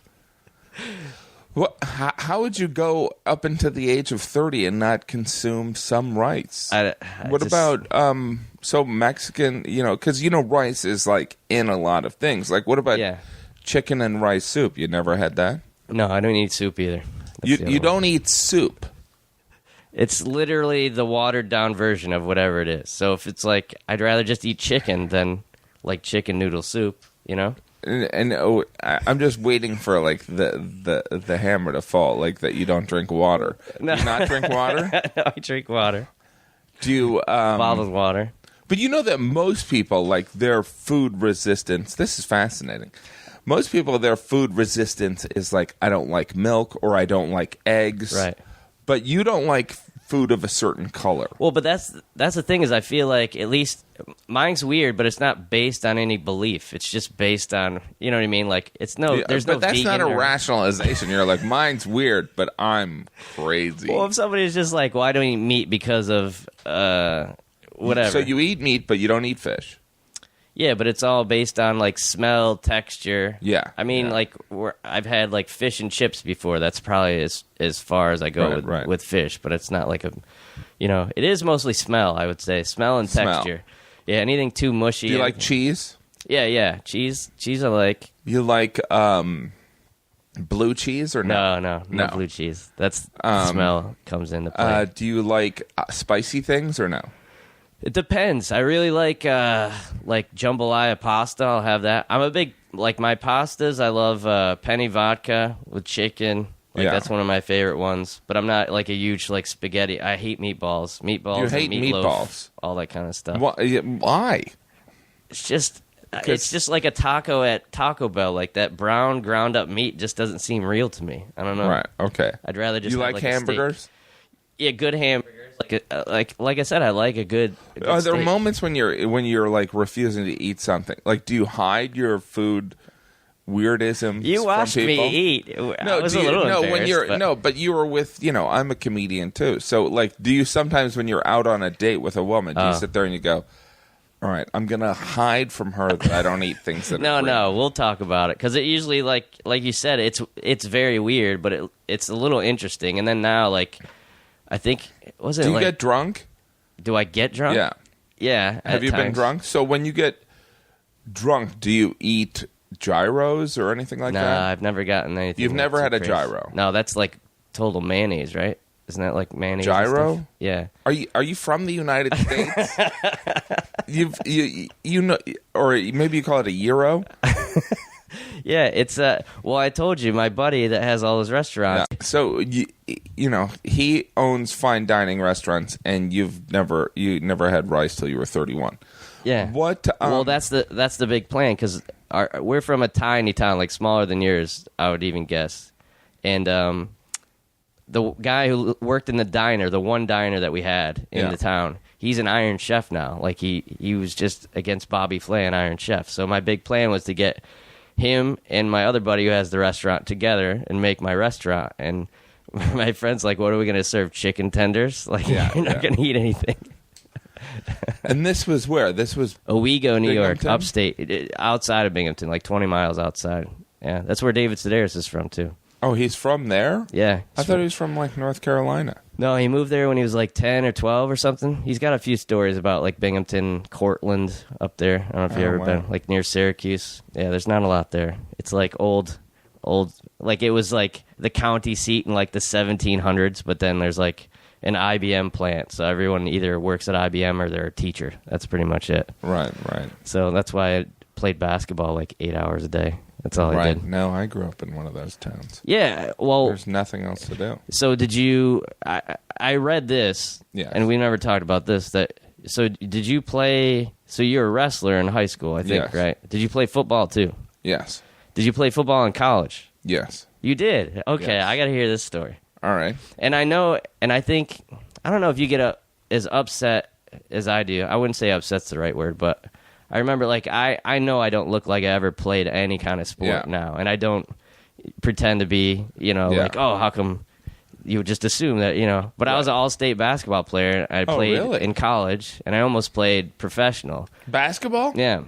How would you go up into the age of 30 and not consume some rice? What about so Mexican? Because rice is like in a lot of things. Like what about chicken and rice soup? You never had that? No, I don't eat soup either. You don't eat soup. It's literally the watered down version of whatever it is. So if it's like, I'd rather just eat chicken than like chicken noodle soup, And I'm just waiting for like the hammer to fall, like that you don't drink water. No. Do you not drink water? No, I drink water. Do you bottled water? But you know that most people, like their food resistance. This is fascinating. Most people, their food resistance is like, I don't like milk or I don't like eggs. Right. But you don't like food of a certain color. Well, but that's the thing is I feel like at least mine's weird, but it's not based on any belief. It's just based on, you know what I mean? Like there's no But that's not a or... rationalization. You're like, mine's weird, but I'm crazy. Well, if somebody's just like, well, I don't eat meat because of whatever. So you eat meat, but you don't eat fish. Yeah, but it's all based on like smell, texture. Yeah. I mean, like I've had like fish and chips before. That's probably as far as I go with fish, but it's not like it is mostly smell, I would say. Smell and texture. Yeah, anything too mushy. Do you like cheese? Yeah. Cheese I like. You like blue cheese or no? No blue cheese. That's smell comes into play. Do you like spicy things or no? It depends. I really like jambalaya pasta. I'll have that. I'm a big my pastas. I love penny vodka with chicken. That's one of my favorite ones. But I'm not like a huge spaghetti. I hate meatballs. You hate and meatloaf, meatballs. all that kind of stuff. Why? It's just like a taco at Taco Bell. Like that brown ground up meat just doesn't seem real to me. I don't know. Right. Okay. I'd rather just you have like hamburgers? Yeah, good hamburgers. Like I said, I like a good. Are there steak. moments when you're like refusing to eat something? Like, do you hide your food weirdisms? You watched from people? me eat. No, I was a little embarrassed. but you were with. I'm a comedian too. So, like, do you sometimes when you're out on a date with a woman, do you sit there and you go, "All right, I'm gonna hide from her that I don't eat things that." No, we'll talk about it because it usually like you said, it's very weird, but it's a little interesting. And then now I think was it? Do you get drunk? Do I get drunk? Yeah. Yeah. Have you been drunk? So when you get drunk, do you eat gyros or anything like that? No, I've never gotten anything. You've never had a crazy. gyro? No, that's like total mayonnaise, right? Isn't that like mayonnaise? Gyro? Yeah. Are you from the United States? you know, or maybe you call it a gyro? Yeah, it's well, I told you, my buddy that has all those restaurants. Yeah. So he owns fine dining restaurants, and you never had rice till you were 31. Yeah. What? Well, that's the big plan, because we're from a tiny town, like smaller than yours, I would even guess. And the guy who worked in the diner, the one diner that we had in the town, he's an Iron Chef now. Like he was just against Bobby Flay, an Iron Chef. So my big plan was to get him and my other buddy who has the restaurant together and make my restaurant. And my friend's like, what are we going to serve, chicken tenders? Like, you're not going to eat anything. And this was where? This was Owego, New York, Binghamton? upstate, outside of Binghamton, like 20 miles outside. Yeah, that's where David Sedaris is from, too. Oh, he's from there? Yeah. I thought he was from, like, North Carolina. No, he moved there when he was like 10 or 12 or something. He's got a few stories about like Binghamton, Cortland up there. I don't know if you've ever been, like near Syracuse. Yeah, there's not a lot there. It's like old, like it was like the county seat in like the 1700s, but then there's like an IBM plant. So everyone either works at IBM or they're a teacher. That's pretty much it. Right. So that's why I played basketball like 8 hours a day. That's all I did. No, I grew up in one of those towns. Yeah, well... There's nothing else to do. So did you... I read this, and we never talked about this. So did you play... So you were a wrestler in high school, I think, right? Did you play football, too? Yes. Did you play football in college? Yes. You did? Okay, yes. I got to hear this story. All right. And I know... And I think... I don't know if you get as upset as I do. I wouldn't say upset's the right word, but... I remember, like, I know I don't look like I ever played any kind of sport now, and I don't pretend to be, like, oh, how come you would just assume that, But I was an all-state basketball player. I played in college, and I almost played professional. Basketball? Yeah.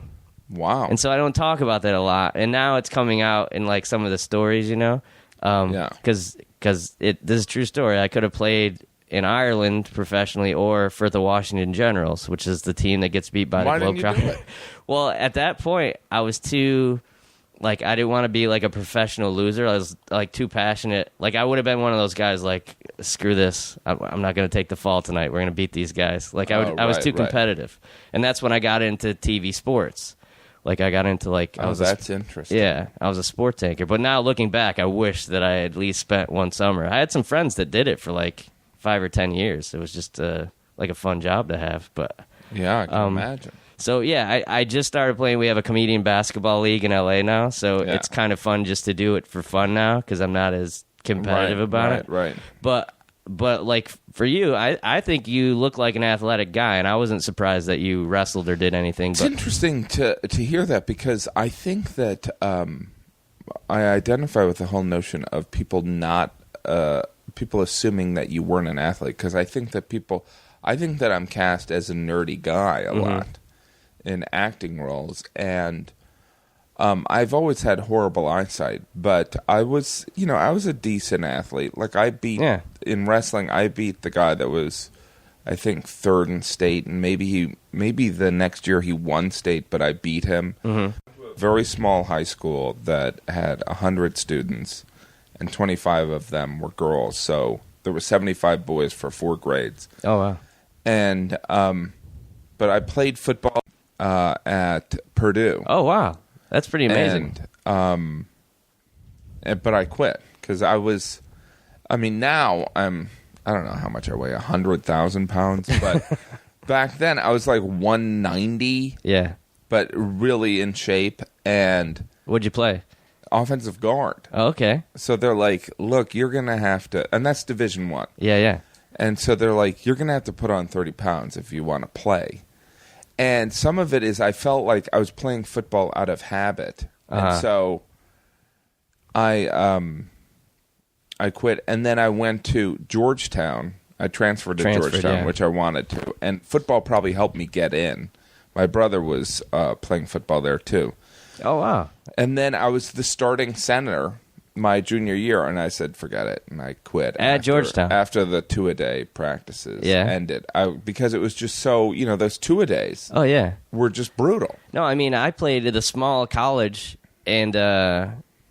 Wow. And so I don't talk about that a lot, and now it's coming out in, like, some of the stories, Because this is a true story. I could have played in Ireland professionally or for the Washington Generals, which is the team that gets beat by the Globetrotters. Well, at that point, I was too, like, I didn't want to be, like, a professional loser. I was, like, too passionate. Like, I would have been one of those guys, like, screw this. I'm not going to take the fall tonight. We're going to beat these guys. Like, I was too competitive. And that's when I got into TV sports. Like, I got into, like... that's interesting. Yeah, I was a sports anchor. But now, looking back, I wish that I had at least spent one summer. I had some friends that did it for, like... 5 or 10 years. It was just like a fun job to have. But yeah, I can imagine. So yeah, I just started playing. We have a comedian basketball league in LA now, so it's kind of fun just to do it for fun now because I'm not as competitive about it. Right. But like for you, I think you look like an athletic guy, and I wasn't surprised that you wrestled or did anything. It's interesting to hear that because I think that I identify with the whole notion of people not. People assuming that you weren't an athlete because I think that I'm cast as a nerdy guy a lot in acting roles, and I've always had horrible eyesight, but I was a decent athlete. Like in wrestling, I beat the guy that was, I think, third in state, and maybe the next year he won state, but I beat him. Very small high school that had 100 students. And 25 of them were girls, so there were 75 boys for 4 grades. Oh wow! And but I played football at Purdue. Oh wow, that's pretty amazing. And but I quit because I was. I mean, now I don't know how much I weigh, 100,000 pounds, but back then I was like 190. Yeah, but really in shape. And what'd you play? Offensive guard. Oh, okay. So they're like, look, you're going to have to, and that's Division I. Yeah. And so they're like, you're going to have to put on 30 pounds if you want to play. And some of it is I felt like I was playing football out of habit. And so I quit. And then I went to Georgetown. I transferred to Georgetown, which I wanted to. And football probably helped me get in. My brother was playing football there too. Oh, wow. And then I was the starting center my junior year, and I said, forget it, and I quit. At Georgetown? After the two-a-day practices ended. Because it was just so, those two-a-days were just brutal. No, I mean, I played at a small college, and,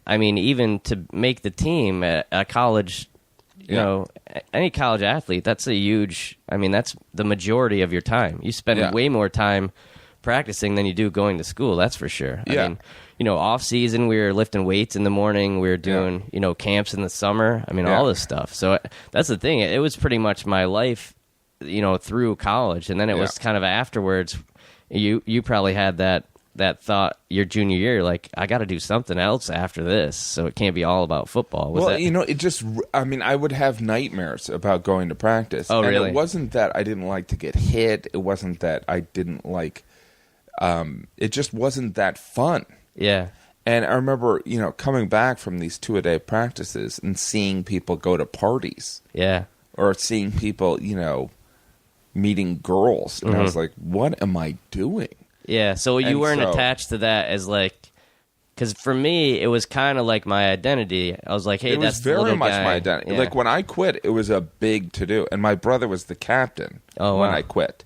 even to make the team at a college, any college athlete, that's a huge, that's the majority of your time. You spend way more time practicing than you do going to school, that's for sure. I mean, off season we were lifting weights in the morning, we were doing, camps in the summer. I mean, all this stuff. So that's the thing. It was pretty much my life, through college, and then it was kind of afterwards, You probably had that thought your junior year, like, I got to do something else after this, so it can't be all about football. I would have nightmares about going to practice. Oh, and really? It wasn't that I didn't like to get hit. It wasn't that I didn't like, it just wasn't that fun. Yeah. And I remember, coming back from these 2-a-day practices and seeing people go to parties. Yeah. Or seeing people, meeting girls. And I was like, what am I doing? Yeah, so you weren't attached to that as like, because for me, it was kind of like my identity. I was like, hey, that's the little guy. It was very much my identity. Yeah. Like when I quit, it was a big to-do. And my brother was the captain when I quit.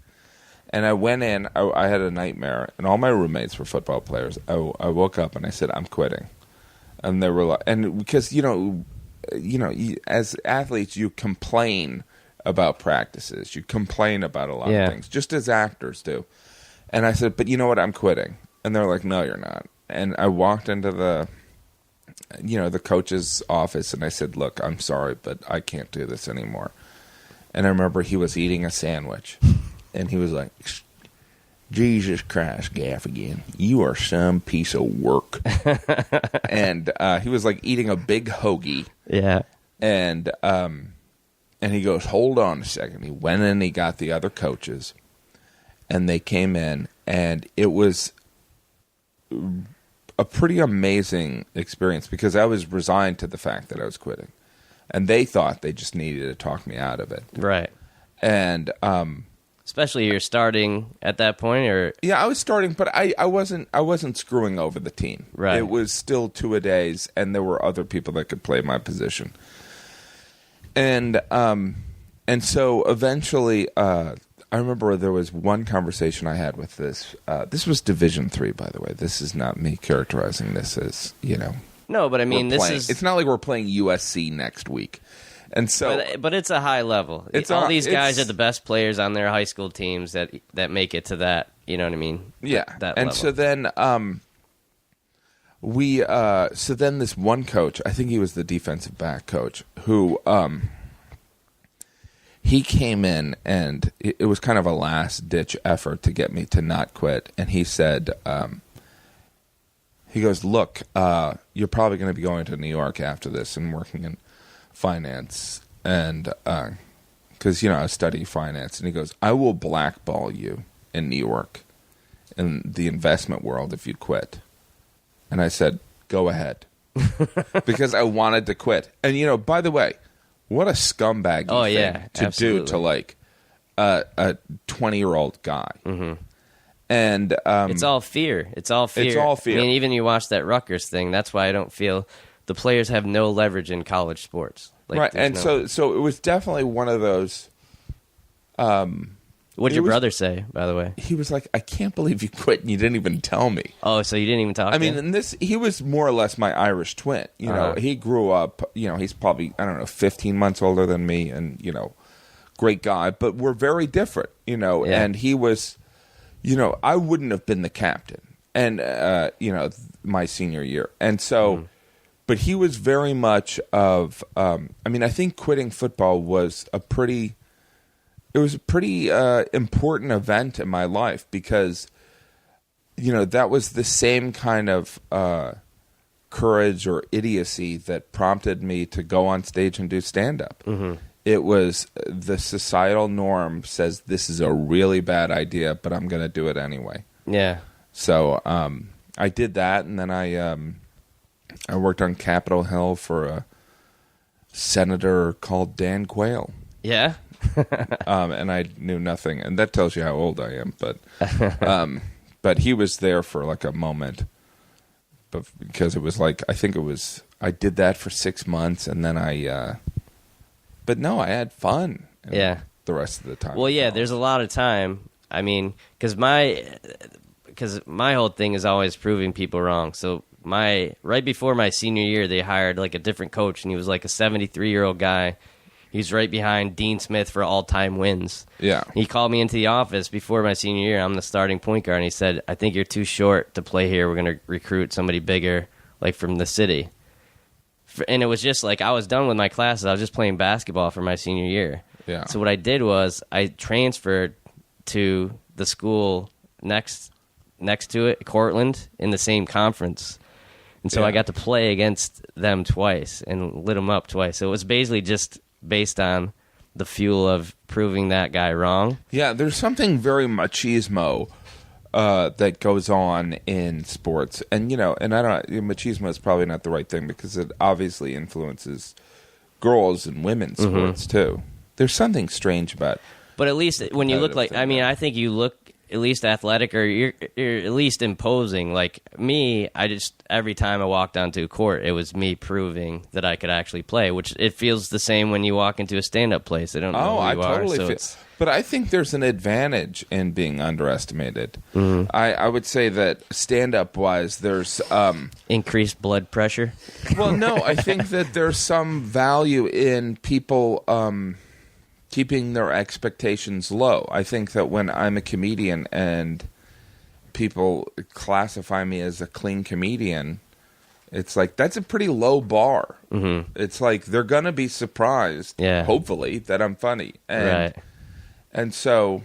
And I went in, I had a nightmare, and all my roommates were football players. I woke up and I said, I'm quitting. And they were like, and because, as athletes, you complain about practices. You complain about a lot of things, just as actors do. And I said, but you know what? I'm quitting. And they're like, no, you're not. And I walked into the coach's office, and I said, look, I'm sorry, but I can't do this anymore. And I remember he was eating a sandwich, and he was like, Jesus Christ, Gaffigan, you are some piece of work. And he was like eating a big hoagie. Yeah. And he goes, hold on a second. He went in and he got the other coaches. And they came in, and it was a pretty amazing experience because I was resigned to the fact that I was quitting. And they thought they just needed to talk me out of it. Right. And especially you're starting at that point, or yeah, I was starting, but I wasn't screwing over the team. Right. It was still 2-a-days, and there were other people that could play my position. And so eventually I remember there was one conversation I had with this. This was Division III, by the way. This is not me characterizing this as, No, but I mean, this is... It's not like we're playing USC next week. And so... But it's a high level. All these guys are the best players on their high school teams that make it to that, you know what I mean? Yeah. That and level. so then... So then this one coach, I think he was the defensive back coach, who... He came in, and it was kind of a last-ditch effort to get me to not quit. And he said, he goes, look, you're probably going to be going to New York after this and working in finance. And because, I was studying finance. And he goes, I will blackball you in New York in the investment world if you quit. And I said, go ahead. Because I wanted to quit. And, by the way, what a scumbag thing to do to like a 20-year-old guy. Mm-hmm. And it's all fear. It's all fear. I mean, even you watch that Rutgers thing. That's why I don't feel the players have no leverage in college sports. Like, right, and so it was definitely one of those. What did your brother say, by the way? He was like, I can't believe you quit and you didn't even tell me. Oh, so you didn't even talk to him? And he was more or less my Irish twin. He grew up, he's probably, 15 months older than me and, great guy. But we're very different, and he was, I wouldn't have been the captain and, my senior year. And so, but he was very much of, I think quitting football was a pretty important event in my life because, that was the same kind of courage or idiocy that prompted me to go on stage and do stand-up. Mm-hmm. It was the societal norm says this is a really bad idea, but I'm going to do it anyway. Yeah. So I did that, and then I worked on Capitol Hill for a senator called Dan Quayle. Yeah? And I knew nothing, and that tells you how old I am. But he was there for like a moment, but because it was like I did that for 6 months, and then I had fun. Yeah, the rest of the time. Well, yeah, there's a lot of time. I mean, because my whole thing is always proving people wrong. So right before my senior year, they hired like a different coach, and he was like a 73-year-old guy. He's right behind Dean Smith for all-time wins. Yeah. He called me into the office before my senior year. I'm the starting point guard, and he said, I think you're too short to play here. We're going to recruit somebody bigger, like from the city. And it was just like I was done with my classes. I was just playing basketball for my senior year. Yeah. So what I did was I transferred to the school next to it, Cortland, in the same conference. And so I got to play against them twice and lit them up twice. So it was basically just based on the fuel of proving that guy wrong. Yeah, there's something very machismo that goes on in sports. And, and I don't machismo is probably not the right thing because it obviously influences girls and women's sports, too. There's something strange about But at least when you look like, I think you look at least athletic or you're at least imposing. Like me, every time I walked onto a court, it was me proving that I could actually play, which it feels the same when you walk into a stand-up place. I don't know who you totally are. feel. But I think there's an advantage in being underestimated. I would say that stand-up wise, there's increased blood pressure. Well, no, I think that there's some value in people keeping their expectations low. I think that when I'm a comedian and people classify me as a clean comedian, it's like that's a pretty low bar. It's like they're going to be surprised, hopefully, that I'm funny. And so,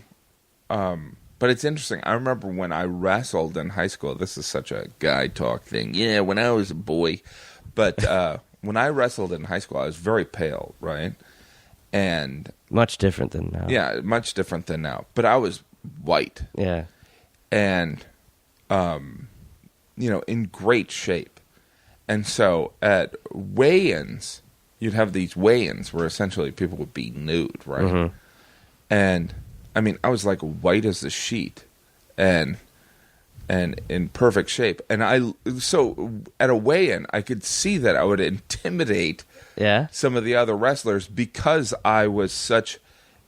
but it's interesting. I remember when I wrestled in high school. This is such a guy talk thing. Yeah, when I was a boy. But when I wrestled in high school, I was very pale, right? And much different than now. Yeah, much different than now. But I was white. Yeah. And, in great shape. And so at weigh-ins, you'd have these weigh-ins where essentially people would be nude, right? And, I was like white as a sheet and in perfect shape. And so at a weigh-in, I could see that I would intimidate some of the other wrestlers because I was such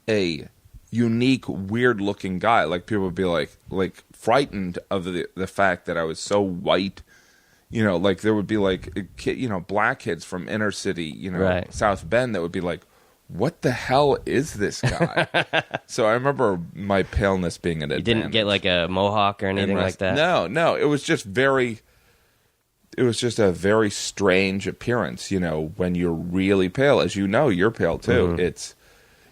a unique, weird-looking guy. Like, people would be like frightened of the fact that I was so white. Like there would be black kids from inner city, South Bend that would be like, what the hell is this guy? So I remember my paleness being an advantage. You didn't get like a mohawk or anything like that? No. It was just a very strange appearance, when you're really pale. As you know, you're pale too. It's,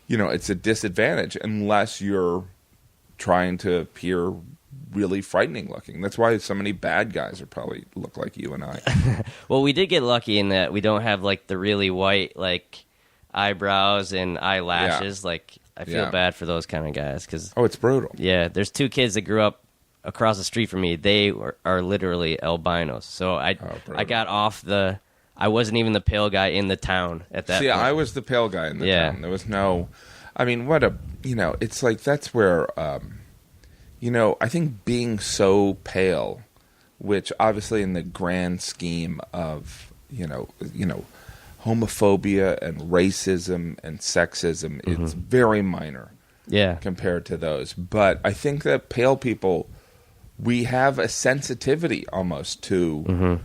it's a disadvantage unless you're trying to appear really frightening looking. That's why so many bad guys probably look like you and I. Well, we did get lucky in that we don't have like the really white eyebrows and eyelashes. I feel bad for those kind of guys because it's brutal. Yeah, there's two kids that grew up across the street from me. They are literally albinos. So I got off I wasn't even the pale guy in the town at that point. I was the pale guy in the town. There was no, it's like that's where, I think being so pale, which obviously in the grand scheme of, homophobia and racism and sexism, it's very minor compared to those. But I think that pale people, we have a sensitivity almost to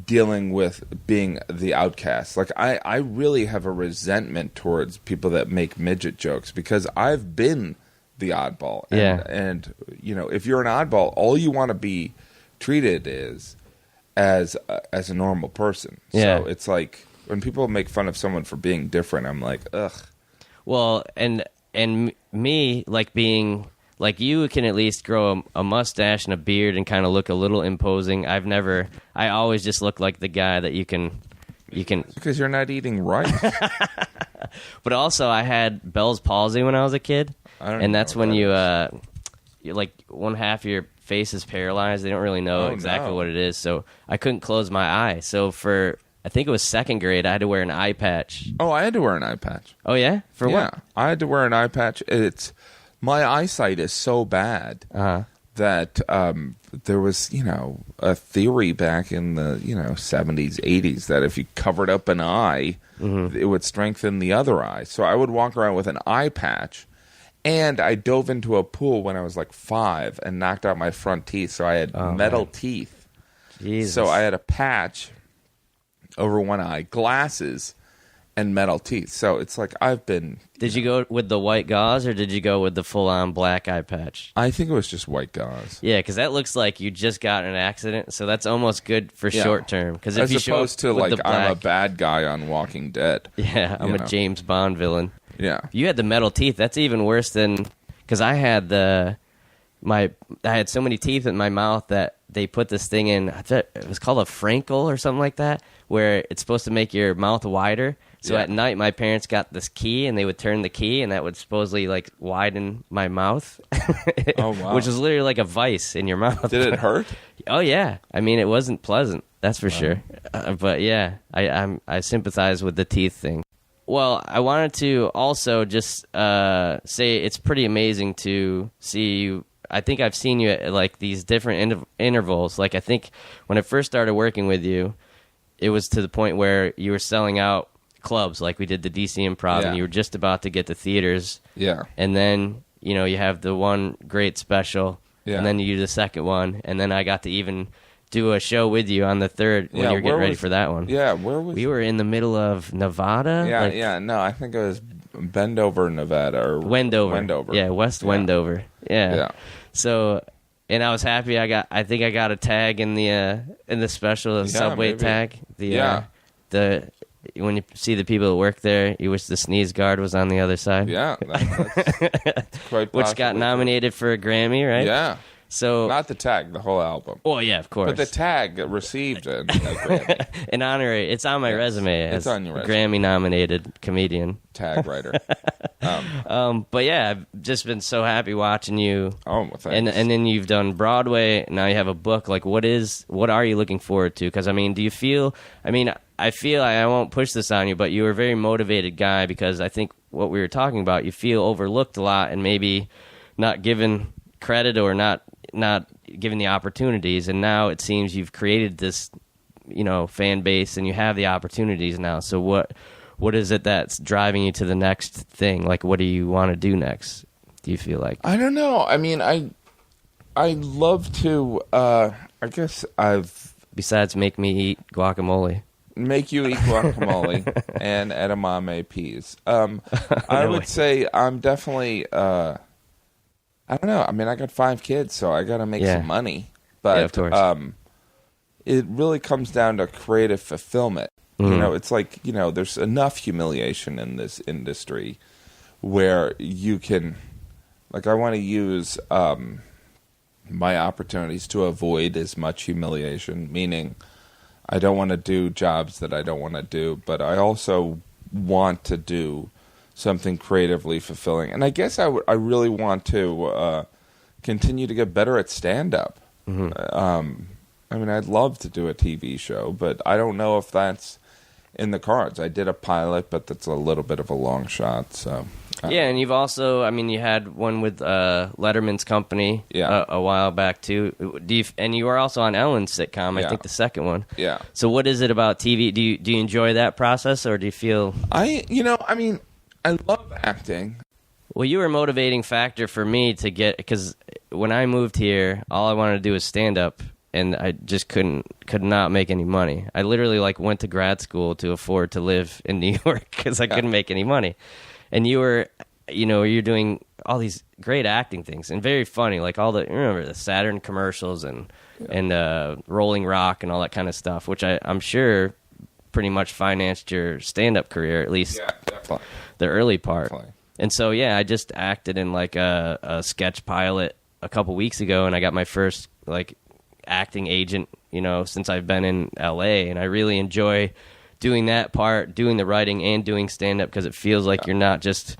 dealing with being the outcast. Like, I really have a resentment towards people that make midget jokes because I've been the oddball. And if you're an oddball, all you want to be treated is as a normal person. So it's like, when people make fun of someone for being different, I'm like, ugh. Well, and me, being like you can at least grow a mustache and a beard and kind of look a little imposing. I always just look like the guy that you can. Because you're not eating rice. But also, I had Bell's palsy when I was a kid, and that's when you one half of your face is paralyzed. They don't really know exactly what it is, so I couldn't close my eye. So I think it was second grade, I had to wear an eye patch. Oh, I had to wear an eye patch. Oh, yeah? For what? Yeah, I had to wear an eye patch. My eyesight is so bad that there was, a theory back in the, 70s, 80s that if you covered up an eye, it would strengthen the other eye. So I would walk around with an eye patch, and I dove into a pool when I was 5 and knocked out my front teeth, so I had metal teeth. Jesus. So I had a patch over one eye, glasses, and metal teeth. So it's like I've been... Did you go with the white gauze, or did you go with the full-on black eye patch? I think it was just white gauze. Yeah, because that looks like you just got in an accident, so that's almost good for short term. Because if as opposed to I'm a bad guy on Walking Dead. Yeah, I'm a James Bond villain. Yeah. You had the metal teeth. That's even worse than... Because I had the I had so many teeth in my mouth that they put this thing in. I thought it was called a Frankel or something like that, where it's supposed to make your mouth wider. So at night, my parents got this key, and they would turn the key, and that would supposedly like widen my mouth. Oh wow! Which was literally like a vice in your mouth. Did it hurt? Oh yeah. I mean, it wasn't pleasant. That's for sure. But yeah, I sympathize with the teeth thing. Well, I wanted to also just say it's pretty amazing to see you. I think I've seen you at like these different intervals. Like I think when I first started working with you, it was to the point where you were selling out clubs. Like we did the DC Improv, and you were just about to get to theaters. Yeah. And then you have the one great special, and then you do the second one, and then I got to even do a show with you on the third when you were getting ready for that one. Yeah, where was we were in the middle of Nevada? Yeah, no, I think it was Bendover, Nevada, or Wendover. Yeah, West Wendover. Yeah. So, and I was happy I think I got a tag in the special, subway maybe. tag. The when you see the people that work there, you wish the sneeze guard was on the other side. Yeah, that's quite which got nominated for a Grammy, right? Yeah. So not the tag, the whole album. Oh yeah, of course. But the tag received a Grammy. An honorary. It's on my resume. It's on your resume. Grammy-nominated comedian. Tag writer. But yeah, I've just been so happy watching you. Oh, well, thanks. And then you've done Broadway. Now you have a book. Like, what are you looking forward to? Because I mean, do you feel? I mean, I feel I won't push this on you, but you were a very motivated guy because I think what we were talking about, you feel overlooked a lot and maybe not given credit or not given the opportunities, and now it seems you've created this fan base and you have the opportunities now. So what is it that's driving you to the next thing? Like, what do you want to do next, do you feel like? I don't know. I mean, I love to I guess besides make me eat guacamole. Make you eat guacamole and edamame peas. I would say I'm definitely I don't know. I mean, I got 5 kids, so I got to make some money. But of course. It really comes down to creative fulfillment. Mm-hmm. It's like, there's enough humiliation in this industry where you can, like, I want to use my opportunities to avoid as much humiliation, meaning I don't want to do jobs that I don't want to do, but I also want to do something creatively fulfilling. And I guess I really want to continue to get better at stand-up. Mm-hmm. I mean, I'd love to do a TV show, but I don't know if that's in the cards. I did a pilot, but that's a little bit of a long shot. So yeah, and you've also, I mean, you had one with Letterman's company a while back, too. And you were also on Ellen's sitcom, I think the second one. Yeah. So what is it about TV? Do you enjoy that process, or do you feel... I love acting. Well, you were a motivating factor for me to get, because when I moved here, all I wanted to do was stand up, and I just could not make any money. I literally went to grad school to afford to live in New York because I couldn't make any money. And you were, you're doing all these great acting things and very funny, like remember the Saturn commercials and Rolling Rock and all that kind of stuff, which I'm sure pretty much financed your stand-up career, at least the early part. Definitely. And so, I just acted in a sketch pilot a couple weeks ago, and I got my first acting agent, since I've been in LA, and I really enjoy doing that part, doing the writing and doing stand-up, because it feels like you're not just,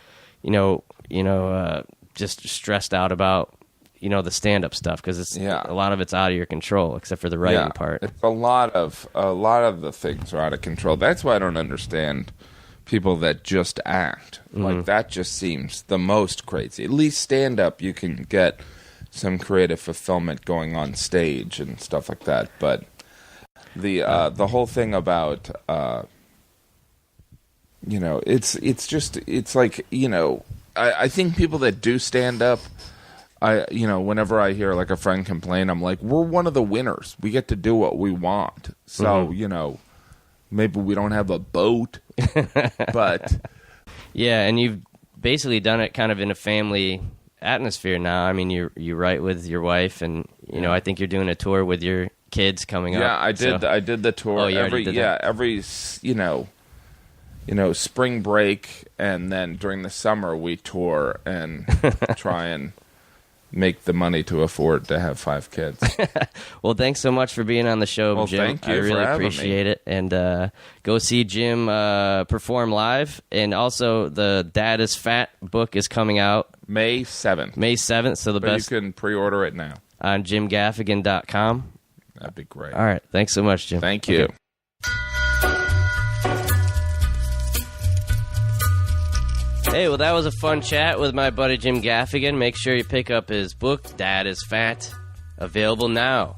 just stressed out about, the stand-up stuff, because it's a lot of it's out of your control, except for the writing part. It's a lot of the things are out of control. That's why I don't understand people that just act. Mm-hmm. Like, that just seems the most crazy. At least stand-up, you can get some creative fulfillment going on stage and stuff like that. But the whole thing about it's like, I think people that do stand up, whenever I hear a friend complain, I'm like, we're one of the winners. We get to do what we want. So, maybe we don't have a boat, but yeah, and you've basically done it kind of in a family atmosphere now. I mean, you write with your wife, and I think you're doing a tour with your kids coming up. Yeah, I did the tour. Oh, you already did that? Every spring break, and then during the summer we tour and try and make the money to afford to have 5 kids. Well, thanks so much for being on the show, Well, Jim. thank you I really for having appreciate me. it. And go see Jim perform live. And also, the Dad is Fat book is coming out May 7th. May 7th. So the But best you can pre-order it now. on jimgaffigan.com. That'd be great. All right. Thanks so much, Jim. Thank you. Okay. Hey, well, that was a fun chat with my buddy Jim Gaffigan. Make sure you pick up his book, Dad is Fat, available now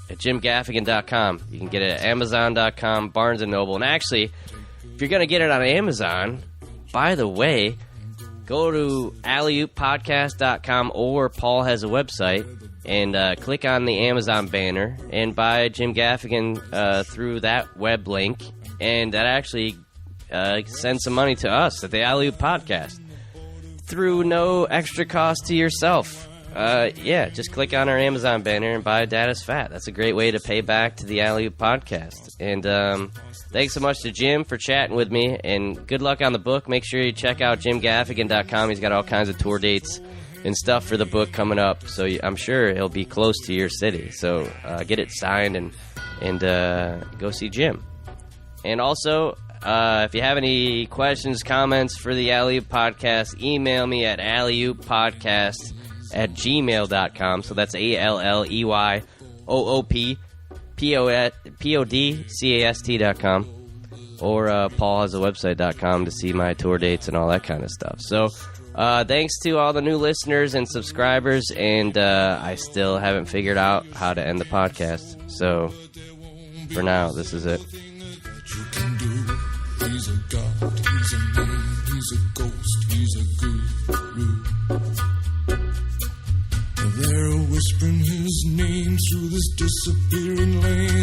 at jimgaffigan.com. You can get it at amazon.com, Barnes & Noble. And actually, if you're going to get it on Amazon, by the way, go to alleyooppodcast.com, or Paul has a website, and click on the Amazon banner and buy Jim Gaffigan through that web link. And that actually send some money to us at the Alley Oop Podcast through no extra cost to yourself. Just click on our Amazon banner and buy Dad is Fat. That's a great way to pay back to the Alley Oop Podcast. And thanks so much to Jim for chatting with me, and good luck on the book. Make sure you check out jimgaffigan.com. He's got all kinds of tour dates and stuff for the book coming up, so I'm sure he'll be close to your city. So get it signed and go see Jim. And also, if you have any questions, comments for the Alley Oop Podcast, email me at alleyooppodcast@gmail.com. So that's ALLEYOOPPODCAST.com. Or Paul has a website.com to see my tour dates and all that kind of stuff. So thanks to all the new listeners and subscribers, and I still haven't figured out how to end the podcast. So for now, this is it. You can do. He's a god, he's a man, he's a ghost, he's a guru. They're whispering his name through this disappearing land.